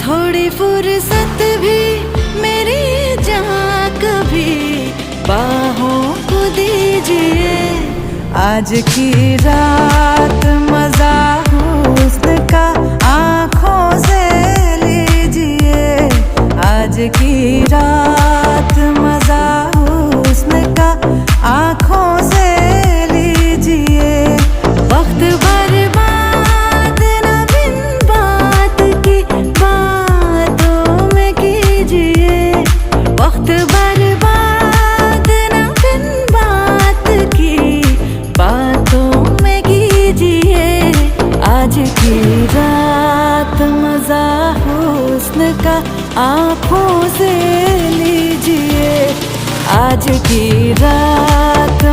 थोड़ी फुर्सत भी मेरी जहाँ कभी बाहों को दीजिए। आज की रात मजा हुस्न का आँखों से लीजिए। आज की रात मजा हुस्न का आँखों से लीजिए। वक्त बर्बाद न बिन बात की बातों में कीजिए। वक्त बर्बाद न बिन बात की बातों में कीजिए। आज की रात मजा हुस्न का आँखों से लीजिए। आज की रात